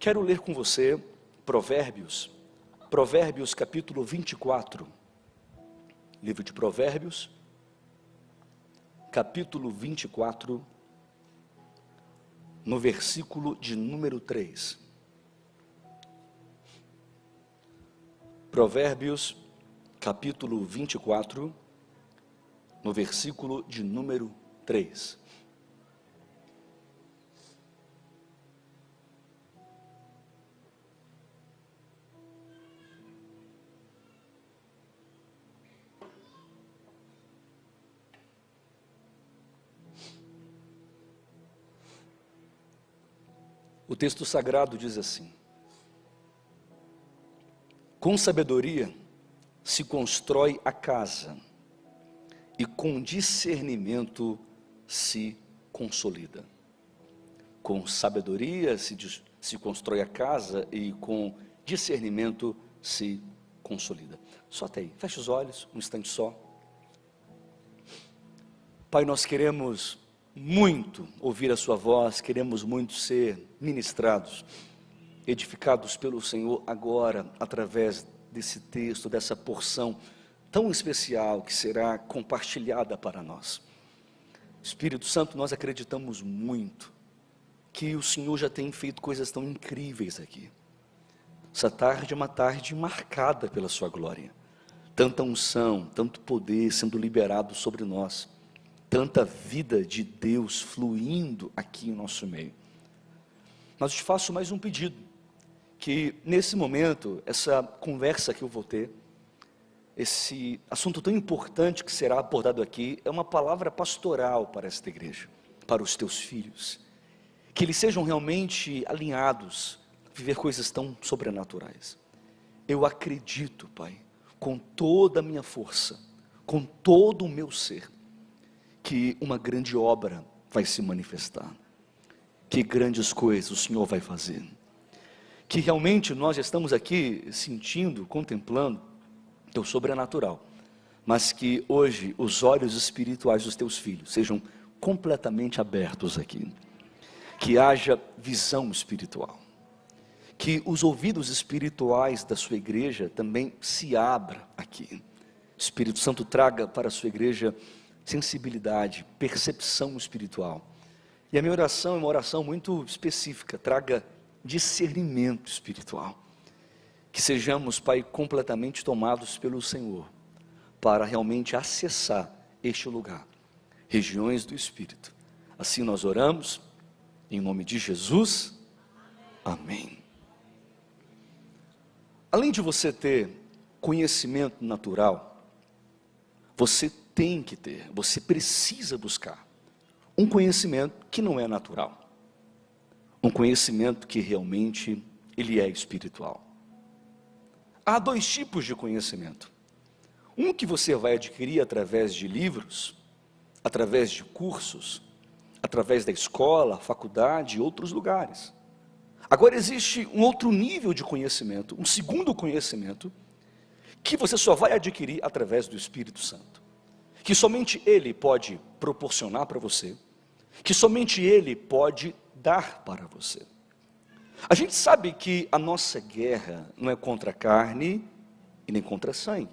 quero ler com você Provérbios capítulo 24, livro de Provérbios, capítulo 24, no versículo de número 3. Provérbios, capítulo 24, no versículo de número 3. O texto sagrado diz assim: com sabedoria se constrói a casa, e com discernimento se consolida. Com sabedoria se constrói a casa, e com discernimento se consolida. Só até aí, feche os olhos, um instante só. Pai, nós queremos muito ouvir a sua voz, queremos muito ser ministrados, edificados pelo Senhor agora, através desse texto, dessa porção tão especial que será compartilhada para nós. Espírito Santo, nós acreditamos muito que o Senhor já tem feito coisas tão incríveis aqui. Essa tarde é uma tarde marcada pela sua glória, tanta unção, tanto poder sendo liberado sobre nós, tanta vida de Deus fluindo aqui em nosso meio. Mas eu te faço mais um pedido, que nesse momento, essa conversa que eu vou ter, esse assunto tão importante que será abordado aqui, é uma palavra pastoral para esta igreja, para os teus filhos, que eles sejam realmente alinhados a viver coisas tão sobrenaturais. Eu acredito, Pai, com toda a minha força, com todo o meu ser, que uma grande obra vai se manifestar, que grandes coisas o Senhor vai fazer, que realmente nós estamos aqui sentindo, contemplando teu sobrenatural, mas que hoje os olhos espirituais dos teus filhos sejam completamente abertos aqui, que haja visão espiritual, que os ouvidos espirituais da sua igreja também se abram aqui. Espírito Santo traga para a sua igreja sensibilidade, percepção espiritual. E a minha oração é uma oração muito específica, traga discernimento espiritual. Que sejamos, Pai, completamente tomados pelo Senhor, para realmente acessar este lugar, regiões do Espírito. Assim nós oramos, em nome de Jesus, amém. Além de você ter conhecimento natural, você tem que ter, você precisa buscar um conhecimento que não é natural, um conhecimento que realmente ele é espiritual. Há dois tipos de conhecimento, um que você vai adquirir através de livros, através de cursos, através da escola, faculdade e outros lugares. Agora existe um outro nível de conhecimento, um segundo conhecimento, que você só vai adquirir através do Espírito Santo, que somente Ele pode proporcionar para você, que somente Ele pode dar para você. A gente sabe que a nossa guerra não é contra a carne e nem contra sangue,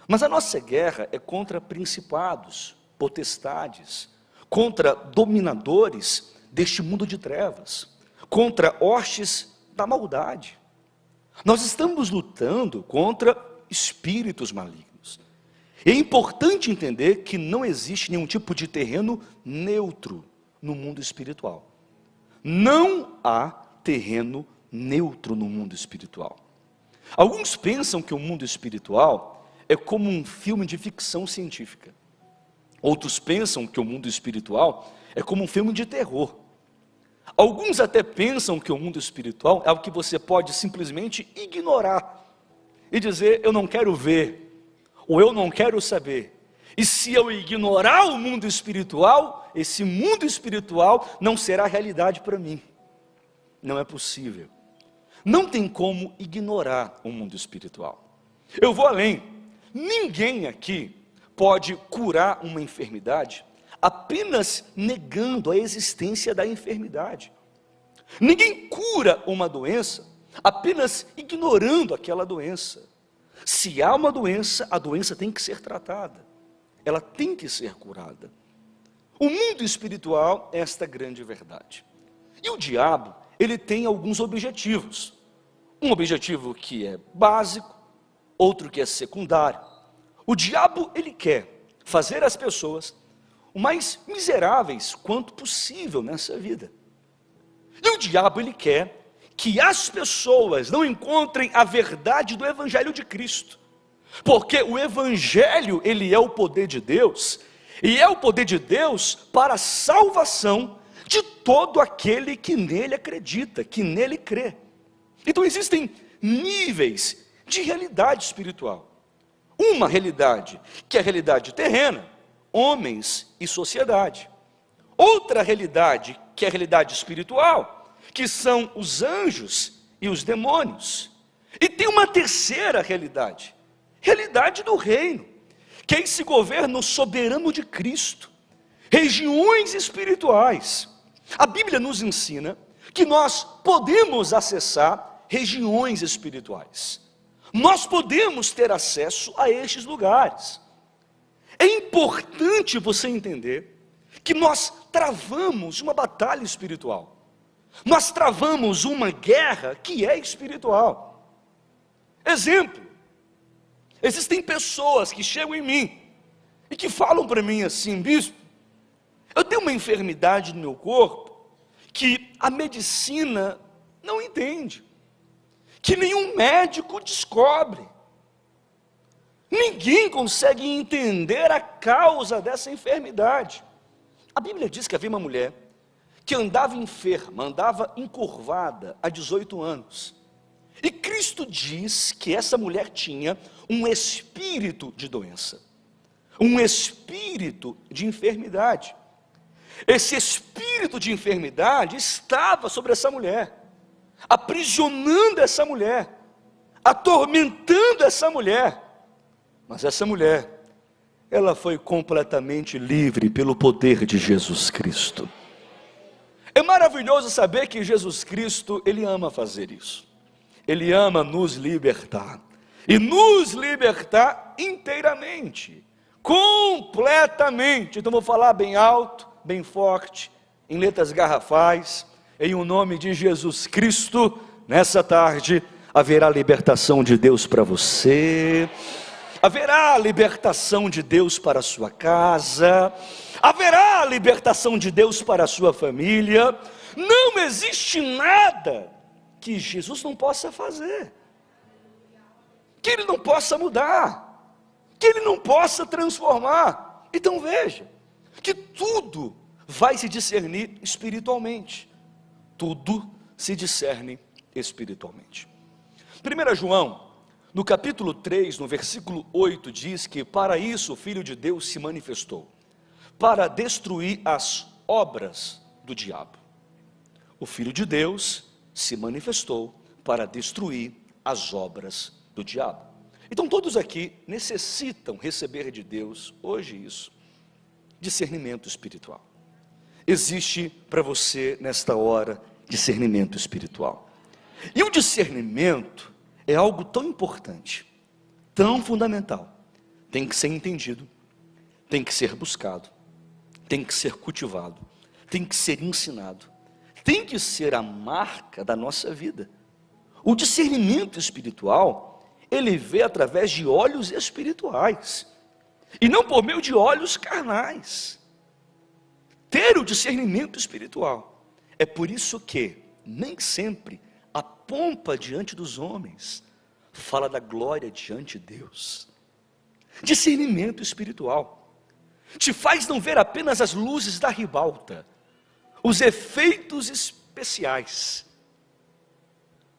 mas a nossa guerra é contra principados, potestades, contra dominadores deste mundo de trevas, contra hostes da maldade. Nós estamos lutando contra espíritos malignos. É importante entender que não existe nenhum tipo de terreno neutro no mundo espiritual. Não há terreno neutro no mundo espiritual. Alguns pensam que o mundo espiritual é como um filme de ficção científica. Outros pensam que o mundo espiritual é como um filme de terror. Alguns até pensam que o mundo espiritual é algo que você pode simplesmente ignorar e dizer, eu não quero ver, ou eu não quero saber. E se eu ignorar o mundo espiritual, esse mundo espiritual não será realidade para mim. Não é possível. Não tem como ignorar o mundo espiritual. Eu vou além. Ninguém aqui pode curar uma enfermidade apenas negando a existência da enfermidade. Ninguém cura uma doença apenas ignorando aquela doença. Se há uma doença, a doença tem que ser tratada. Ela tem que ser curada. O mundo espiritual é esta grande verdade. E o diabo, ele tem alguns objetivos. Um objetivo que é básico, outro que é secundário. O diabo, ele quer fazer as pessoas o mais miseráveis quanto possível nessa vida. E o diabo, ele quer que as pessoas não encontrem a verdade do Evangelho de Cristo. Porque o Evangelho, ele é o poder de Deus, e é o poder de Deus para a salvação de todo aquele que nele acredita, que nele crê. Então existem níveis de realidade espiritual. Uma realidade, que é a realidade terrena, homens e sociedade. Outra realidade, que é a realidade espiritual, que são os anjos e os demônios. E tem uma terceira realidade, realidade do reino, que é esse governo soberano de Cristo, regiões espirituais. A Bíblia nos ensina que nós podemos acessar regiões espirituais. Nós podemos ter acesso a estes lugares. É importante você entender que nós travamos uma batalha espiritual. Nós travamos uma guerra que é espiritual. Exemplo, existem pessoas que chegam em mim e que falam para mim assim: bispo, eu tenho uma enfermidade no meu corpo que a medicina não entende, que nenhum médico descobre. Ninguém consegue entender a causa dessa enfermidade. A Bíblia diz que havia uma mulher que andava enferma, andava encurvada há 18 anos. E Cristo diz que essa mulher tinha um espírito de doença, um espírito de enfermidade. Esse espírito de enfermidade estava sobre essa mulher, aprisionando essa mulher, atormentando essa mulher. Mas essa mulher, ela foi completamente livre pelo poder de Jesus Cristo. É maravilhoso saber que Jesus Cristo, Ele ama fazer isso. Ele ama nos libertar. E nos libertar inteiramente, completamente. Então vou falar bem alto, bem forte, em letras garrafais, em o nome de Jesus Cristo. Nessa tarde haverá libertação de Deus para você, haverá libertação de Deus para a sua casa, haverá libertação de Deus para a sua família. Não existe nada que Jesus não possa fazer, que Ele não possa mudar, que Ele não possa transformar. Então veja, que tudo vai se discernir espiritualmente. Tudo se discerne espiritualmente. 1 João, no capítulo 3, no versículo 8, diz que para isso o Filho de Deus se manifestou, para destruir as obras do diabo. O Filho de Deus se manifestou para destruir as obras do diabo. Então todos aqui necessitam receber de Deus, hoje isso, discernimento espiritual. Existe para você, nesta hora, discernimento espiritual. E o discernimento é algo tão importante, tão fundamental. Tem que ser entendido, tem que ser buscado, tem que ser cultivado, tem que ser ensinado, tem que ser a marca da nossa vida. O discernimento espiritual, ele vê através de olhos espirituais, e não por meio de olhos carnais. Ter o discernimento espiritual, é por isso que, nem sempre, a pompa diante dos homens fala da glória diante de Deus. Discernimento espiritual te faz não ver apenas as luzes da ribalta, os efeitos especiais.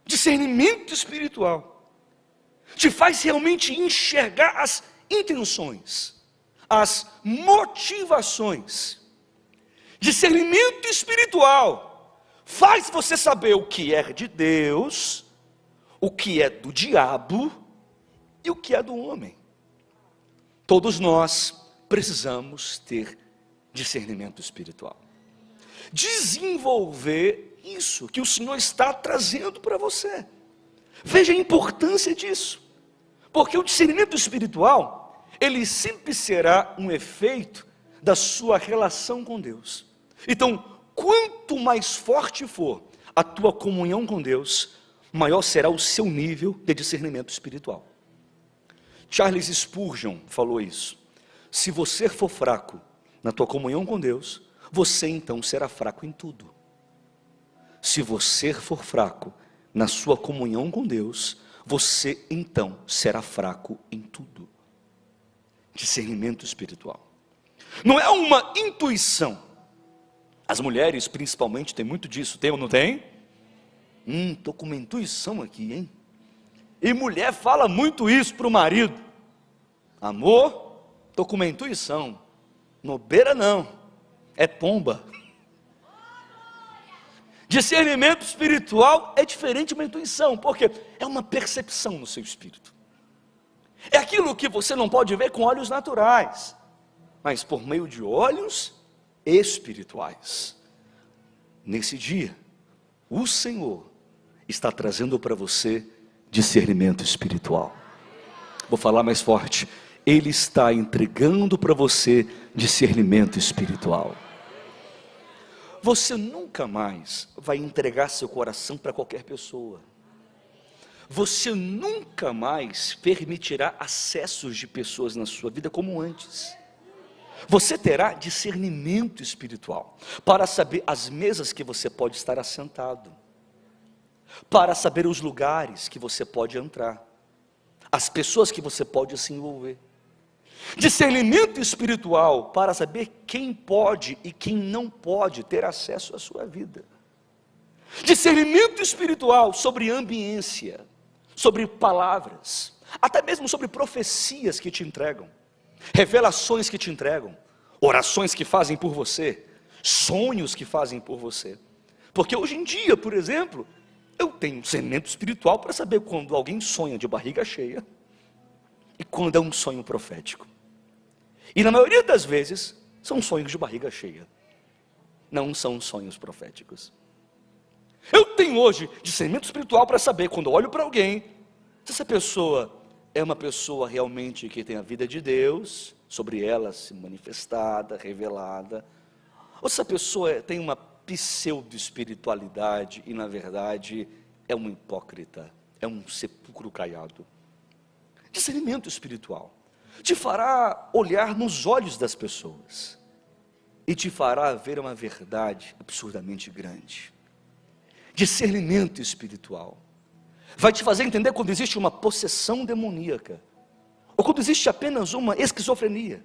Discernimento espiritual te faz realmente enxergar as intenções, as motivações. Discernimento espiritual faz você saber o que é de Deus, o que é do diabo e o que é do homem. Todos nós precisamos ter discernimento espiritual. Desenvolver isso que o Senhor está trazendo para você. Veja a importância disso, porque o discernimento espiritual, ele sempre será um efeito da sua relação com Deus. Então, quanto mais forte for a tua comunhão com Deus, maior será o seu nível de discernimento espiritual. Charles Spurgeon falou isso: se você for fraco na tua comunhão com Deus, você então será fraco em tudo. Se você for fraco na sua comunhão com Deus, você então será fraco em tudo. Discernimento espiritual não é uma intuição. As mulheres principalmente têm muito disso, tem ou não tem? Estou com uma intuição aqui, hein? E mulher fala muito isso para o marido: amor, estou com uma intuição. Bobeira não, é pomba. Discernimento espiritual é diferente de uma intuição, porque é uma percepção no seu espírito. É aquilo que você não pode ver com olhos naturais, mas por meio de olhos espirituais. Nesse dia, o Senhor está trazendo para você discernimento espiritual. Vou falar mais forte: Ele está entregando para você discernimento espiritual. Você nunca mais vai entregar seu coração para qualquer pessoa. Você nunca mais permitirá acessos de pessoas na sua vida como antes. Você terá discernimento espiritual para saber as mesas que você pode estar assentado, para saber os lugares que você pode entrar, as pessoas que você pode se envolver. Discernimento espiritual para saber quem pode e quem não pode ter acesso à sua vida. Discernimento espiritual sobre ambiência, sobre palavras, até mesmo sobre profecias que te entregam, revelações que te entregam, orações que fazem por você, sonhos que fazem por você. Porque hoje em dia, por exemplo, eu tenho discernimento espiritual para saber quando alguém sonha de barriga cheia e quando é um sonho profético. E na maioria das vezes são sonhos de barriga cheia, não são sonhos proféticos. Eu tenho hoje discernimento espiritual para saber, quando eu olho para alguém, se essa pessoa é uma pessoa realmente que tem a vida de Deus sobre ela se manifestada, revelada, ou se essa pessoa tem uma pseudo-espiritualidade e na verdade é um hipócrita, é um sepulcro caiado. Discernimento espiritual te fará olhar nos olhos das pessoas e te fará ver uma verdade absurdamente grande. Discernimento espiritual vai te fazer entender quando existe uma possessão demoníaca, ou quando existe apenas uma esquizofrenia,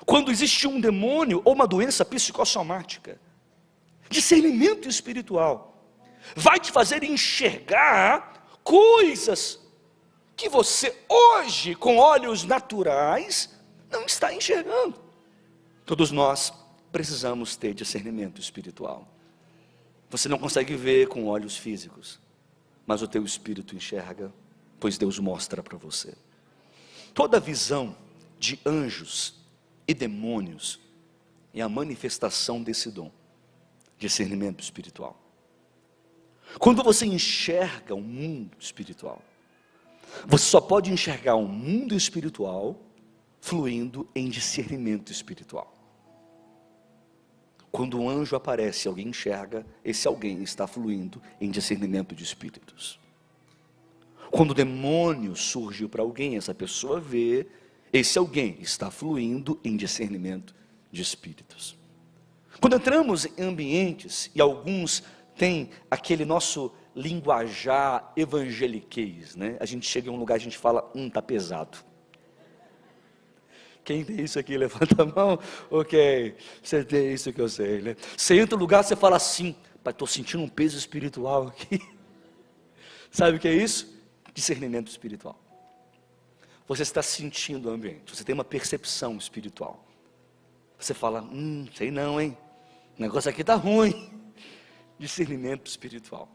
quando existe um demônio ou uma doença psicossomática. Discernimento espiritual vai te fazer enxergar coisas que você hoje, com olhos naturais, não está enxergando. Todos nós precisamos ter discernimento espiritual. Você não consegue ver com olhos físicos, mas o teu espírito enxerga, pois Deus mostra para você. Toda visão de anjos e demônios é a manifestação desse dom, discernimento espiritual. Quando você enxerga o mundo espiritual, você só pode enxergar o mundo espiritual fluindo em discernimento espiritual. Quando um anjo aparece, alguém enxerga, esse alguém está fluindo em discernimento de espíritos. Quando o demônio surge para alguém, essa pessoa vê, esse alguém está fluindo em discernimento de espíritos. Quando entramos em ambientes, e alguns têm aquele nosso linguajar evangeliquez, né? A gente chega em um lugar, a gente fala, tá pesado. Quem tem isso aqui, levanta a mão. Ok, você tem isso que eu sei, né? Você entra no lugar, você fala assim, pai, estou sentindo um peso espiritual aqui. Sabe o que é isso? Discernimento espiritual. Você está sentindo o ambiente, você tem uma percepção espiritual. Você fala, sei não, hein? O negócio aqui está ruim. Discernimento espiritual.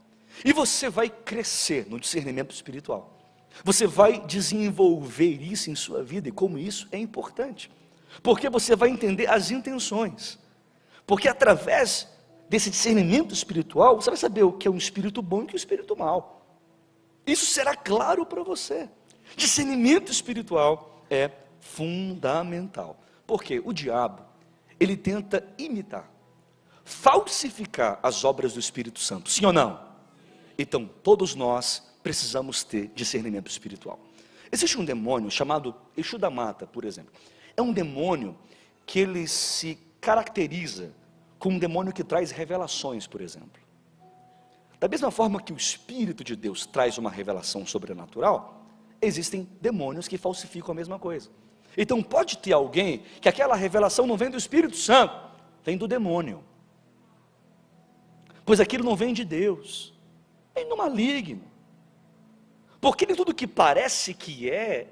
E você vai crescer no discernimento espiritual. Você vai desenvolver isso em sua vida, e como isso é importante. Porque você vai entender as intenções. Porque através desse discernimento espiritual, você vai saber o que é um espírito bom e o que é um espírito mau. Isso será claro para você. Discernimento espiritual é fundamental. Porque o diabo, ele tenta imitar, falsificar as obras do Espírito Santo, sim ou não? Então, todos nós precisamos ter discernimento espiritual. Existe um demônio chamado Exu da Mata, por exemplo. É um demônio que ele se caracteriza como um demônio que traz revelações, por exemplo. Da mesma forma que o Espírito de Deus traz uma revelação sobrenatural, existem demônios que falsificam a mesma coisa. Então pode ter alguém que aquela revelação não vem do Espírito Santo, vem do demônio. Pois aquilo não vem de Deus, vem do maligno. Porque nem tudo que parece que é.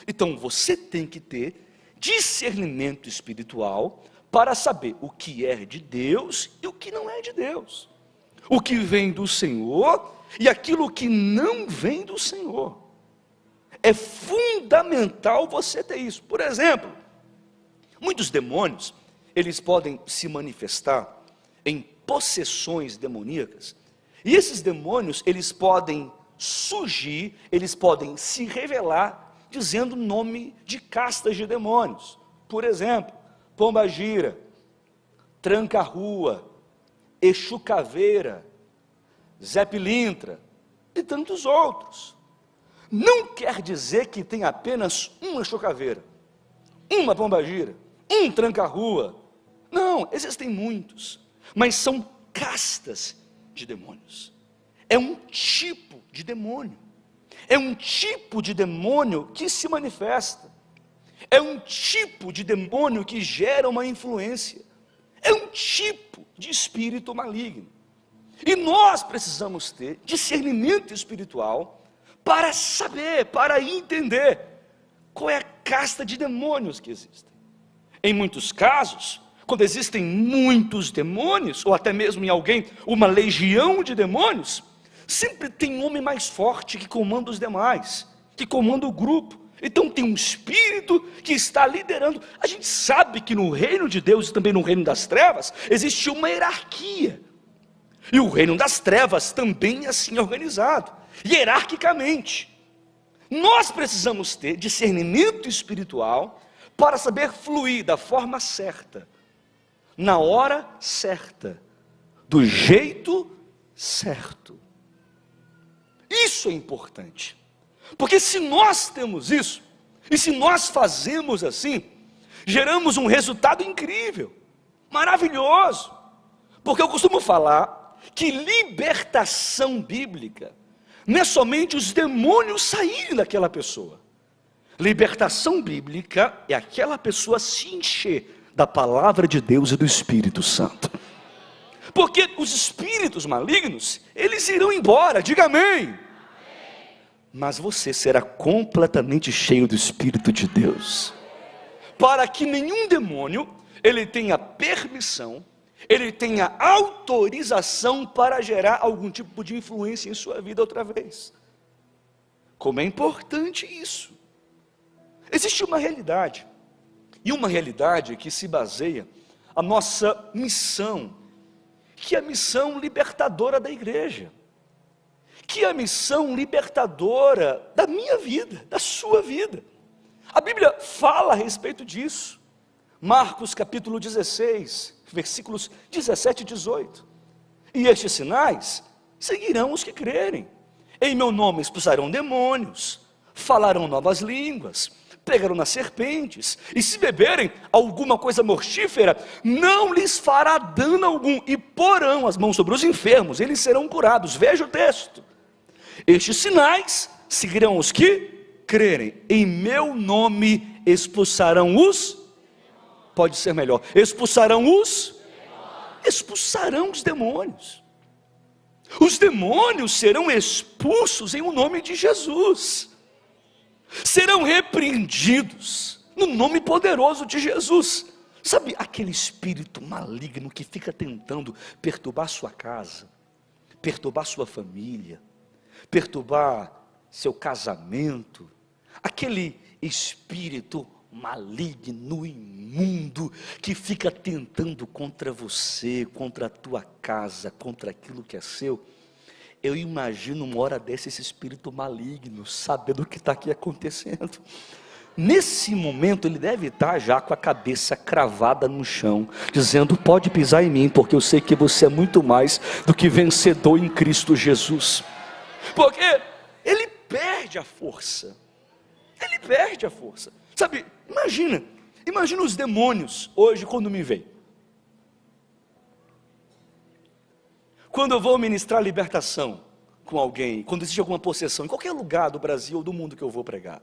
Então você tem que ter discernimento espiritual para saber o que é de Deus e o que não é de Deus. O que vem do Senhor e aquilo que não vem do Senhor. É fundamental você ter isso. Por exemplo, muitos demônios, eles podem se manifestar em possessões demoníacas. E esses demônios, eles podem surgir, eles podem se revelar dizendo o nome de castas de demônios. Por exemplo, Pombagira, Tranca-Rua, Exu Caveira, Zé Pilintra e tantos outros. Não quer dizer que tem apenas uma Exu Caveira, uma Pombagira, um Tranca-Rua. Não, existem muitos, mas são castas de demônios. É um tipo de demônio. É um tipo de demônio que se manifesta. É um tipo de demônio que gera uma influência. É um tipo de espírito maligno. E nós precisamos ter discernimento espiritual para saber, para entender qual é a casta de demônios que existem. Em muitos casos, quando existem muitos demônios, ou até mesmo em alguém uma legião de demônios, sempre tem um homem mais forte que comanda os demais, que comanda o grupo. Então tem um espírito que está liderando. A gente sabe que no reino de Deus e também no reino das trevas existe uma hierarquia. E o reino das trevas também é assim organizado, hierarquicamente. Nós precisamos ter discernimento espiritual para saber fluir da forma certa, na hora certa, do jeito certo. Isso é importante, porque se nós temos isso, e se nós fazemos assim, geramos um resultado incrível, maravilhoso, porque eu costumo falar que libertação bíblica não é somente os demônios saírem daquela pessoa. Libertação bíblica é aquela pessoa se encher da palavra de Deus e do Espírito Santo. Porque os espíritos malignos, eles irão embora, diga amém. Mas você será completamente cheio do Espírito de Deus. Para que nenhum demônio, ele tenha permissão, ele tenha autorização para gerar algum tipo de influência em sua vida outra vez. Como é importante isso. Existe uma realidade, e uma realidade que se baseia a nossa missão, que é a missão libertadora da igreja, que é a missão libertadora da minha vida, da sua vida. A Bíblia fala a respeito disso. Marcos capítulo 16, versículos 17 e 18. E estes sinais seguirão os que crerem. Em meu nome expulsarão demônios, falarão novas línguas, pegarão nas serpentes, e se beberem alguma coisa mortífera, não lhes fará dano algum, e porão as mãos sobre os enfermos, eles serão curados. Veja o texto. Estes sinais seguirão os que crerem. Em meu nome expulsarão os, pode ser melhor, expulsarão os demônios. Os demônios serão expulsos em o nome de Jesus. Serão repreendidos no nome poderoso de Jesus. Sabe aquele espírito maligno que fica tentando perturbar sua casa, perturbar sua família, perturbar seu casamento? Aquele espírito maligno, imundo, que fica tentando contra você, contra a tua casa, contra aquilo que é seu. Eu imagino uma hora dessa esse espírito maligno, sabendo o que está aqui acontecendo. Nesse momento ele deve estar já com a cabeça cravada no chão, dizendo: pode pisar em mim, porque eu sei que você é muito mais do que vencedor em Cristo Jesus. Porque ele perde a força. Ele perde a força. Sabe, imagina os demônios hoje quando me veem. Quando eu vou ministrar libertação com alguém, quando existe alguma possessão, em qualquer lugar do Brasil ou do mundo que eu vou pregar.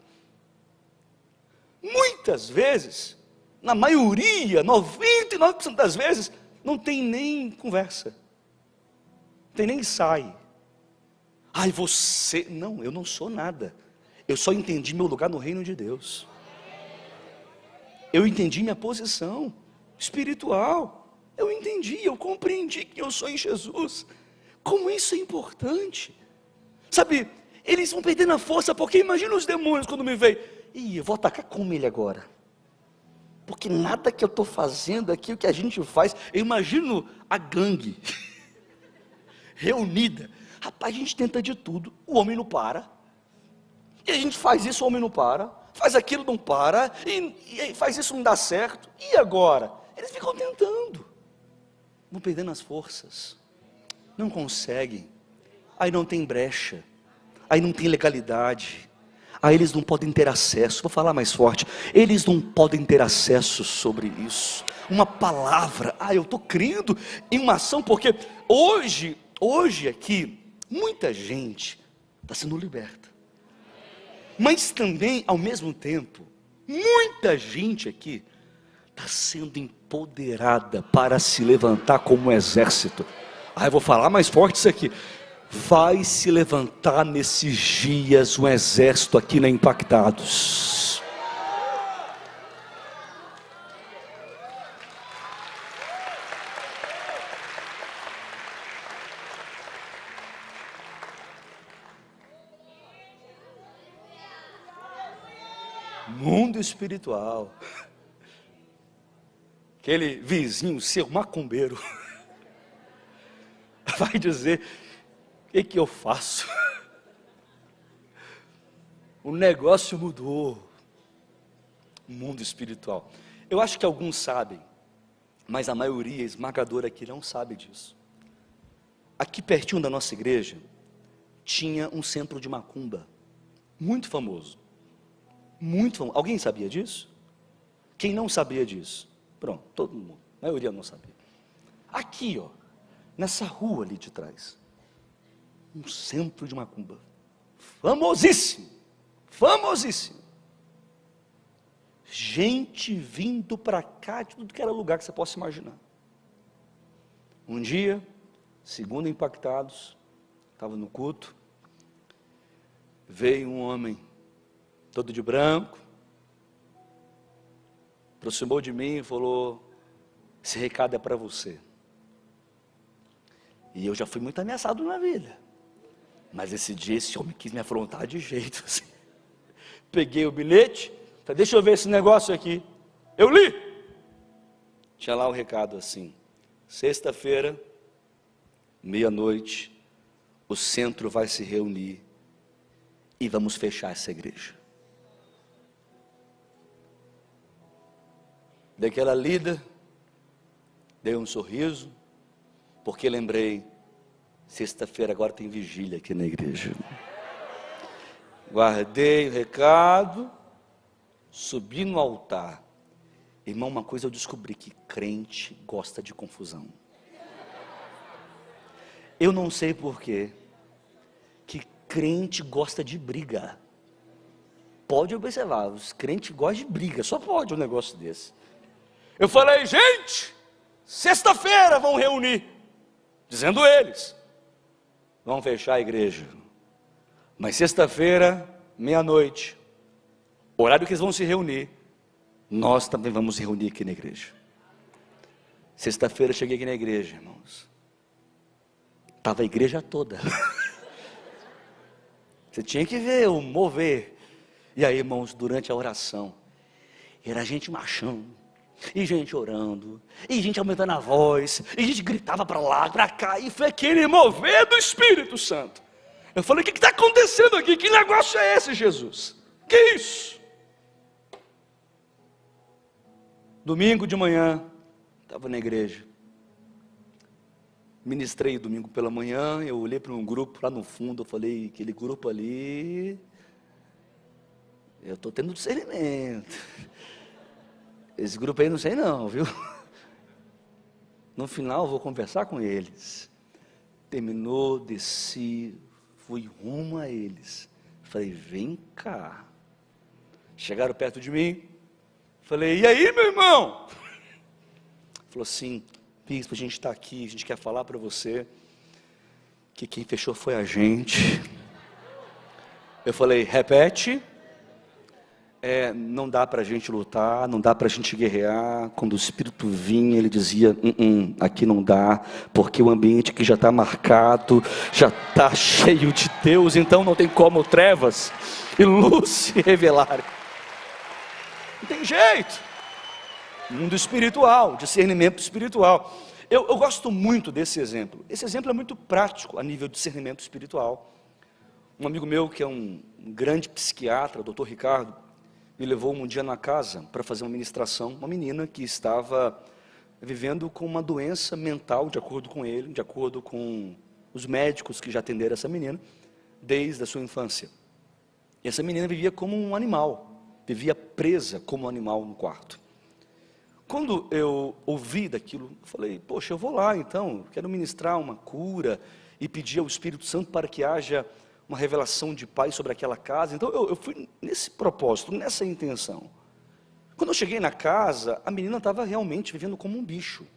Muitas vezes, na maioria, 99% das vezes, não tem nem conversa. Não tem nem ensaio. Ai, você... Não, eu não sou nada. Eu só entendi meu lugar no reino de Deus. Eu entendi minha posição espiritual. Eu entendi, eu compreendi que eu sou em Jesus. Como isso é importante. Sabe, eles vão perdendo a força, porque imagina os demônios quando me veem. Ih, eu vou atacar com ele agora. Porque nada que eu estou fazendo aqui, o que a gente faz, eu imagino a gangue reunida. Rapaz, a gente tenta de tudo, o homem não para. E a gente faz isso, o homem não para. Faz aquilo, não para. E faz isso, não dá certo. E agora? Eles ficam tentando. Vão perdendo as forças. Não conseguem. Aí não tem brecha. Aí não tem legalidade. Aí eles não podem ter acesso. Vou falar mais forte. Eles não podem ter acesso sobre isso. Uma palavra. Eu estou crendo em uma ação, porque hoje aqui, muita gente está sendo liberta. Mas também, ao mesmo tempo, muita gente aqui está sendo empoderada para se levantar como um exército. Eu vou falar mais forte isso aqui. Vai se levantar nesses dias um exército aqui na Impactados. Mundo espiritual. Aquele vizinho seu macumbeiro vai dizer: o que eu faço? O negócio mudou. Mundo espiritual. Eu acho que alguns sabem, mas a maioria esmagadora aqui não sabe disso. Aqui pertinho da nossa igreja tinha um centro de macumba muito famoso. Muito famoso. Alguém sabia disso? Quem não sabia disso? Pronto, todo mundo. A maioria não sabia. Aqui, nessa rua ali de trás, um centro de macumba. Famosíssimo. Famosíssimo. Gente vindo para cá de tudo que era lugar que você possa imaginar. Um dia, segundo Impactados, estava no culto, veio um homem todo de branco, aproximou de mim e falou: esse recado é para você. E eu já fui muito ameaçado na vida, mas esse dia esse homem quis me afrontar de jeito assim. Peguei o bilhete, falei: deixa eu ver esse negócio aqui. Eu li, tinha lá o recado assim: sexta-feira, meia-noite, o centro vai se reunir e vamos fechar essa igreja. Dei aquela lida, dei um sorriso, porque lembrei, sexta-feira agora tem vigília aqui na igreja. Guardei o recado, subi no altar. Irmão, uma coisa eu descobri, que crente gosta de confusão. Eu não sei porquê, que crente gosta de briga. Pode observar, os crentes gostam de briga, só pode um negócio desse. Eu falei: gente, sexta-feira vão reunir, dizendo eles, vão fechar a igreja, mas sexta-feira, meia-noite, horário que eles vão se reunir, nós também vamos se reunir aqui na igreja. Sexta-feira cheguei aqui na igreja, irmãos, estava a igreja toda. Você tinha que ver o mover. E aí, irmãos, durante a oração, Era gente marchando, e gente orando, e gente aumentando a voz, e gente gritava para lá, para cá, e foi aquele mover do Espírito Santo. Eu falei, o que está acontecendo aqui? Que negócio é esse, Jesus? Que isso? Domingo de manhã, estava na igreja, ministrei domingo pela manhã, eu olhei para um grupo lá no fundo, eu falei, aquele grupo ali, eu estou tendo discernimento. Esse grupo aí não sei não, viu? No final eu vou conversar com eles. Terminou, desci, fui rumo a eles. Falei, vem cá. Chegaram perto de mim. Falei, e aí, meu irmão? Falou assim, bispo, a gente está aqui, a gente quer falar para você que quem fechou foi a gente. Eu falei, repete. Não dá para a gente lutar, não dá para a gente guerrear. Quando o Espírito vinha, ele dizia, aqui não dá, porque o ambiente aqui já está marcado, já está cheio de Deus, então não tem como trevas e luz se revelarem. Não tem jeito. Mundo espiritual, discernimento espiritual. Eu gosto muito desse exemplo. Esse exemplo é muito prático a nível de discernimento espiritual. Um amigo meu que é um grande psiquiatra, o Dr. Ricardo, me levou um dia na casa para fazer uma ministração, uma menina que estava vivendo com uma doença mental, de acordo com ele, de acordo com os médicos que já atenderam essa menina, desde a sua infância. E essa menina vivia como um animal, vivia presa como um animal no quarto. Quando eu ouvi daquilo, eu falei, poxa, eu vou lá então, quero ministrar uma cura e pedir ao Espírito Santo para que haja uma revelação de paz sobre aquela casa. Então eu fui nesse propósito, nessa intenção. Quando eu cheguei na casa, a menina estava realmente vivendo como um bicho.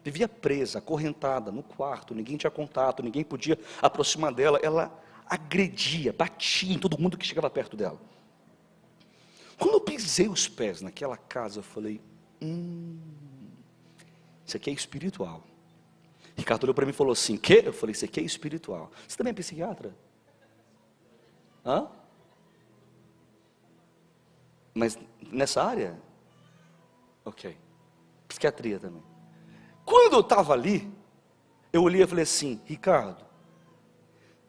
Vivia presa, acorrentada no quarto, ninguém tinha contato, ninguém podia aproximar dela. Ela agredia, batia em todo mundo que chegava perto dela. Quando eu pisei os pés naquela casa, eu falei, isso aqui é espiritual. Ricardo olhou para mim e falou assim, quê? Eu falei, isso aqui é espiritual. Você também é psiquiatra? Hã? Mas nessa área? Ok. Psiquiatria também. Quando eu estava ali, eu olhei e falei assim, Ricardo,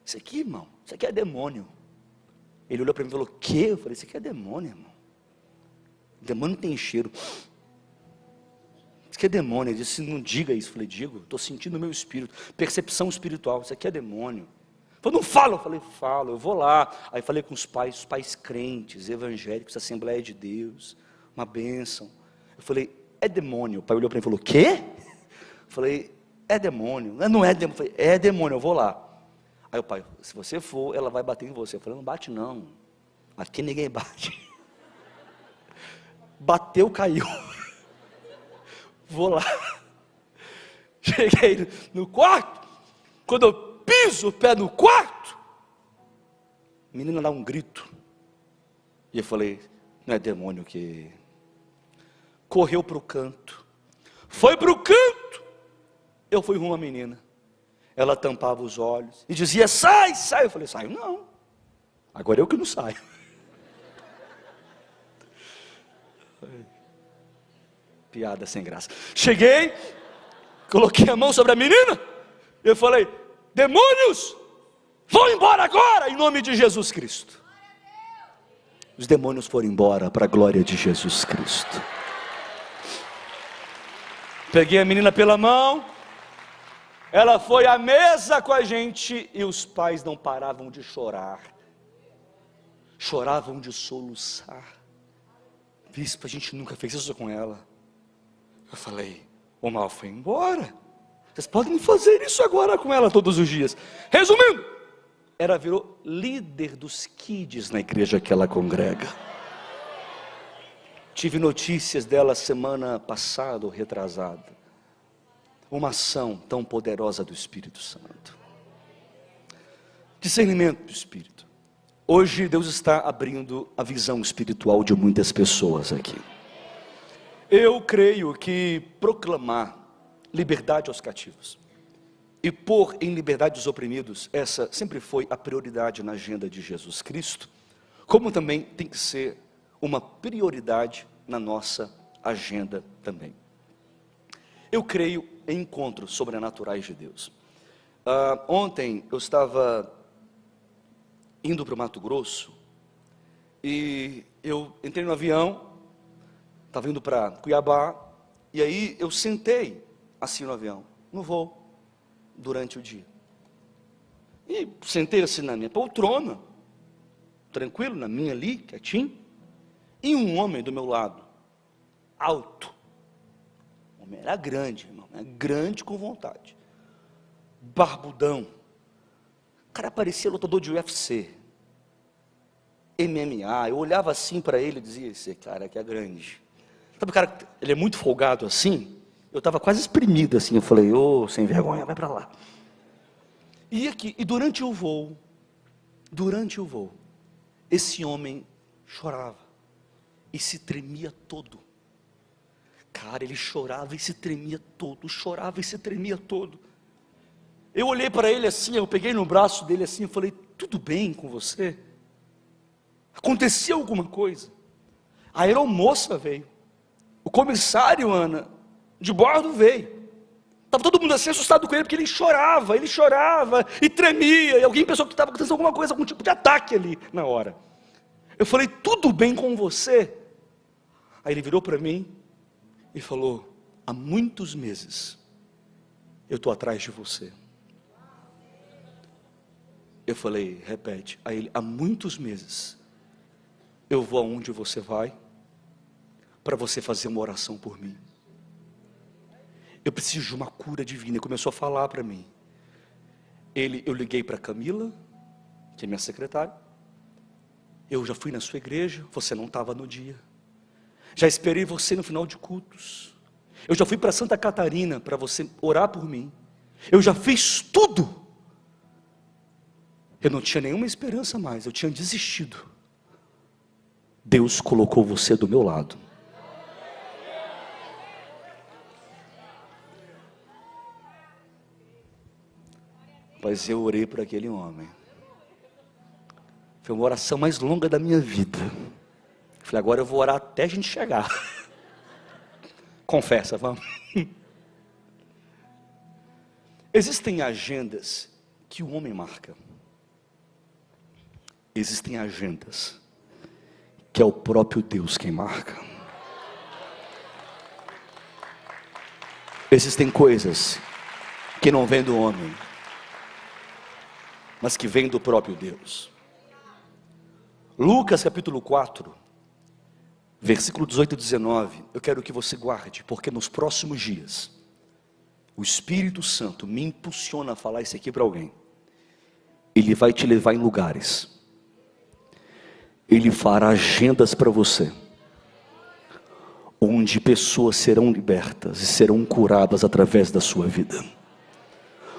isso aqui, irmão, isso aqui é demônio. Ele olhou para mim e falou, quê? Eu falei, isso aqui é demônio, irmão. Demônio tem cheiro. Isso aqui é demônio. Ele disse, não diga isso. Eu falei, digo, estou sentindo o meu espírito. Percepção espiritual, isso aqui é demônio. Falei, não fala. Eu falei, falo, eu vou lá. Aí falei com os pais crentes, evangélicos, Assembleia de Deus, uma bênção. Eu falei, é demônio. O pai olhou para mim e falou, quê? Eu falei, é demônio. Não é demônio. Eu falei, é demônio, eu vou lá. Aí o pai, se você for, ela vai bater em você. Eu falei, não bate não. Aqui ninguém bate. Bateu, caiu. Vou lá. Cheguei no quarto. Quando eu piso o pé no quarto, a menina dá um grito. E eu falei, não é demônio que... Correu para o canto. Foi para o canto. Eu fui rumo à menina. Ela tampava os olhos e dizia, sai, sai. Eu falei, saio não. Agora eu que não saio. Piada sem graça. Cheguei, coloquei a mão sobre a menina. Eu falei, demônios, vão embora agora, em nome de Jesus Cristo. Os demônios foram embora para a glória de Jesus Cristo. Peguei a menina pela mão. Ela foi à mesa com a gente e os pais não paravam de chorar. Choravam de soluçar. Bispo, a gente nunca fez isso com ela. Eu falei, o mal foi embora. Vocês podem fazer isso agora com ela todos os dias. Resumindo, ela virou líder dos kids na igreja que ela congrega. Tive notícias dela semana passada ou retrasada. Uma ação tão poderosa do Espírito Santo. Discernimento do Espírito. Hoje Deus está abrindo a visão espiritual de muitas pessoas aqui. Eu creio que proclamar liberdade aos cativos e pôr em liberdade os oprimidos, essa sempre foi a prioridade na agenda de Jesus Cristo, como também tem que ser uma prioridade na nossa agenda também. Eu creio em encontros sobrenaturais de Deus. Ontem eu estava indo para o Mato Grosso e eu entrei no avião, estava indo para Cuiabá, e aí eu sentei assim no avião, no voo, durante o dia. E sentei assim na minha poltrona, tranquilo, na minha ali, quietinho, e um homem do meu lado, alto. O homem era grande, irmão, grande com vontade. Barbudão. O cara parecia lutador de UFC, MMA. Eu olhava assim para ele e dizia, esse cara aqui é grande. Sabe o cara, ele é muito folgado assim? Eu estava quase espremido assim, eu falei, ô, sem vergonha, vai para lá. E durante o voo, esse homem chorava e se tremia todo. Cara, ele chorava e se tremia todo, chorava e se tremia todo. Eu olhei para ele assim, eu peguei no braço dele assim, eu falei, tudo bem com você? Aconteceu alguma coisa? A aeromoça veio, o comissário, Ana, de bordo veio. Estava todo mundo assim assustado com ele, porque ele chorava e tremia, e alguém pensou que estava acontecendo alguma coisa, algum tipo de ataque ali na hora. Eu falei, tudo bem com você? Aí ele virou para mim e falou, há muitos meses eu estou atrás de você. Eu falei, repete. Aí ele, há muitos meses eu vou aonde você vai para você fazer uma oração por mim. Eu preciso de uma cura divina. Ele começou a falar para mim. Eu liguei para Camila, que é minha secretária. Eu já fui na sua igreja, você não estava no dia. Já esperei você no final de cultos. Eu já fui para Santa Catarina para você orar por mim. Eu já fiz tudo. Eu não tinha nenhuma esperança mais, eu tinha desistido. Deus colocou você do meu lado. Mas eu orei por aquele homem. Foi uma oração mais longa da minha vida. Falei, agora eu vou orar até a gente chegar. Confessa, vamos. Existem agendas que o homem marca. Existem agendas que é o próprio Deus quem marca. Existem coisas que não vêm do homem, mas que vêm do próprio Deus. Lucas capítulo 4, versículo 18 e 19, eu quero que você guarde, porque nos próximos dias, o Espírito Santo me impulsiona a falar isso aqui para alguém. Ele vai te levar em lugares, Ele fará agendas para você, onde pessoas serão libertas e serão curadas através da sua vida.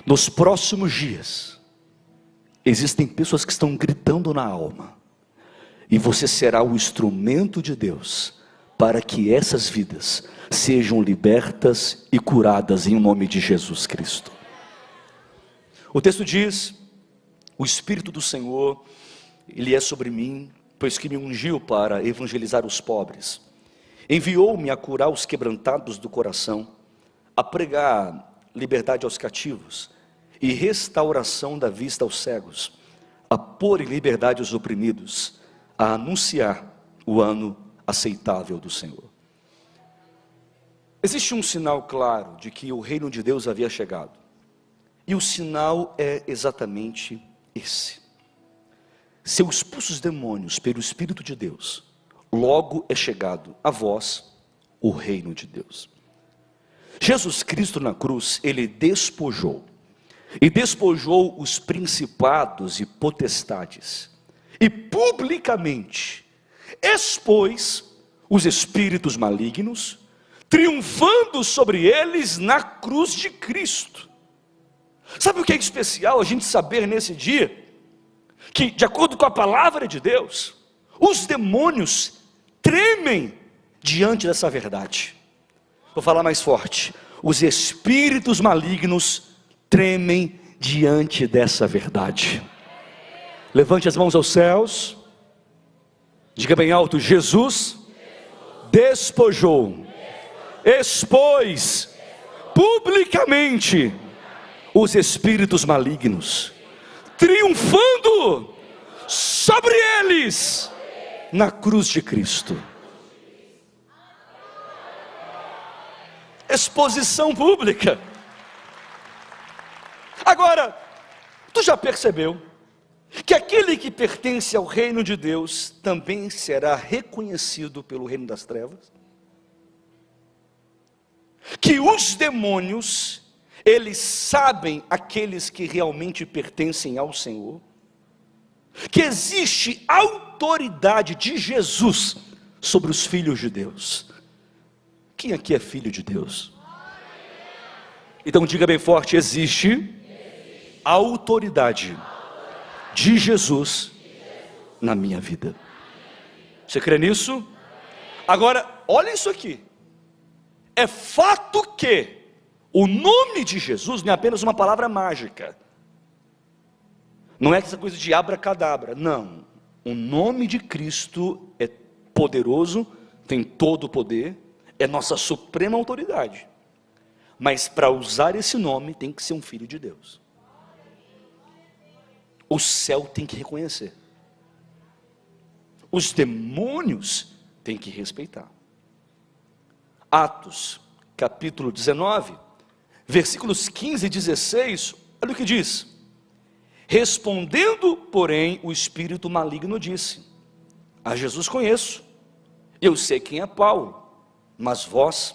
Nos próximos dias, existem pessoas que estão gritando na alma, e você será o instrumento de Deus, para que essas vidas sejam libertas e curadas em nome de Jesus Cristo. O texto diz, o Espírito do Senhor, Ele é sobre mim, pois que me ungiu para evangelizar os pobres, enviou-me a curar os quebrantados do coração, a pregar liberdade aos cativos, e restauração da vista aos cegos, a pôr em liberdade os oprimidos, a anunciar o ano aceitável do Senhor. Existe um sinal claro de que o reino de Deus havia chegado, e o sinal é exatamente esse: se eu expulso os demônios pelo Espírito de Deus, logo é chegado a vós o reino de Deus. Jesus Cristo na cruz, Ele despojou os principados e potestades, e publicamente expôs os espíritos malignos, triunfando sobre eles na cruz de Cristo. Sabe o que é especial a gente saber nesse dia? Que, de acordo com a palavra de Deus, os demônios tremem diante dessa verdade. Vou falar mais forte: os espíritos malignos tremem diante dessa verdade. Levante as mãos aos céus, diga bem alto: Jesus despojou, expôs publicamente os espíritos malignos, triunfando sobre eles na cruz de Cristo. Exposição pública. Agora, tu já percebeu que aquele que pertence ao reino de Deus também será reconhecido pelo reino das trevas? Que os demônios, eles sabem aqueles que realmente pertencem ao Senhor? Que existe autoridade de Jesus sobre os filhos de Deus? Quem aqui é filho de Deus? Então diga bem forte: existe autoridade de Jesus na minha vida. Você crê nisso? Agora, olha isso aqui. É fato que o nome de Jesus não é apenas uma palavra mágica. Não é essa coisa de abracadabra. Não. O nome de Cristo é poderoso, tem todo o poder, é nossa suprema autoridade. Mas para usar esse nome tem que ser um filho de Deus. O céu tem que reconhecer. Os demônios têm que respeitar. Atos, capítulo 19, versículos 15 e 16, olha o que diz. Respondendo, porém, o espírito maligno disse: a Jesus conheço, eu sei quem é Paulo, mas vós,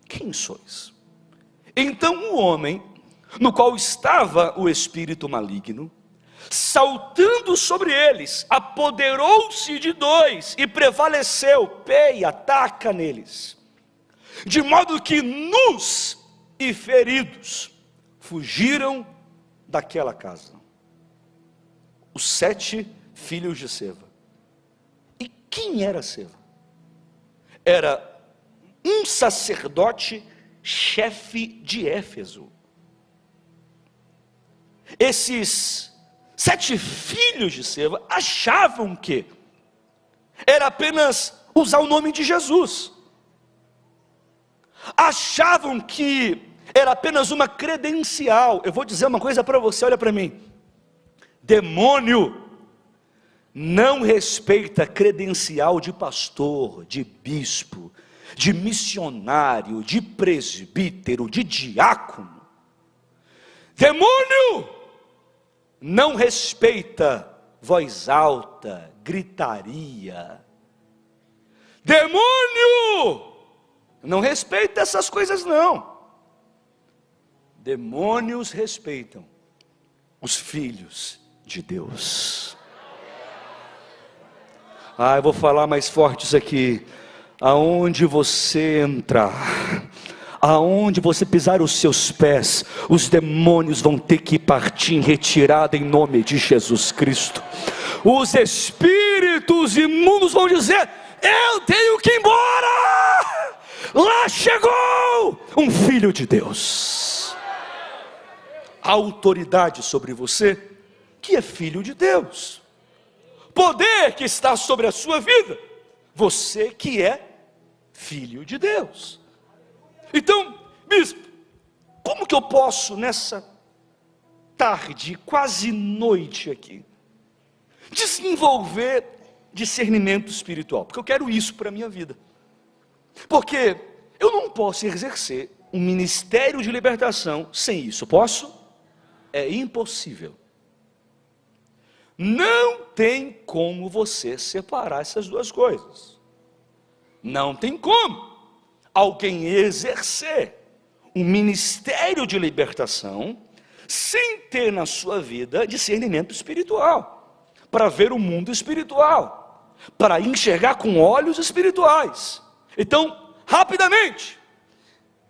quem sois? Então o homem, no qual estava o espírito maligno, saltando sobre eles, apoderou-se de dois e prevaleceu, e ataca neles, de modo que nus e feridos fugiram daquela casa. Os 7 filhos de Seva. E quem era Seva? Era um sacerdote chefe de Éfeso. Esses 7 filhos de Seva achavam que era apenas usar o nome de Jesus. Achavam que era apenas uma credencial. Eu vou dizer uma coisa para você, olha para mim. Demônio não respeita credencial de pastor, de bispo, de missionário, de presbítero, de diácono. Demônio não respeita voz alta, gritaria. Demônio não respeita essas coisas não. Demônios respeitam os filhos de Deus. Eu vou falar mais forte isso aqui. Aonde você entrar, aonde você pisar os seus pés, os demônios vão ter que partir em retirada em nome de Jesus Cristo. Os espíritos imundos vão dizer: eu tenho que ir embora. Lá chegou um filho de Deus. A autoridade sobre você, que é filho de Deus. Poder que está sobre a sua vida, você que é filho de Deus. Então, bispo, como que eu posso nessa tarde, quase noite aqui, desenvolver discernimento espiritual? Porque eu quero isso para a minha vida. Porque eu não posso exercer um ministério de libertação sem isso. Posso? É impossível. Não tem como você separar essas duas coisas. Não tem como alguém exercer um ministério de libertação sem ter na sua vida discernimento espiritual, para ver o mundo espiritual, para enxergar com olhos espirituais. Então, rapidamente,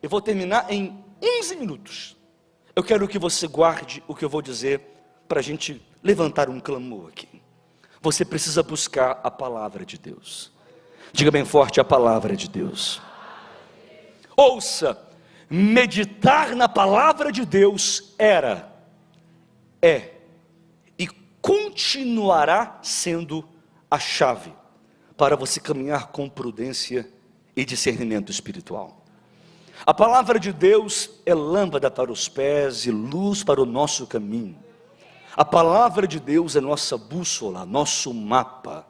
eu vou terminar em 11 minutos. Eu quero que você guarde o que eu vou dizer para a gente levantar um clamor aqui. Você precisa buscar a palavra de Deus. Diga bem forte: a palavra de Deus. Ouça, meditar na palavra de Deus é e continuará sendo a chave para você caminhar com prudência e discernimento espiritual. A palavra de Deus é lâmpada para os pés e luz para o nosso caminho. A palavra de Deus é nossa bússola, nosso mapa.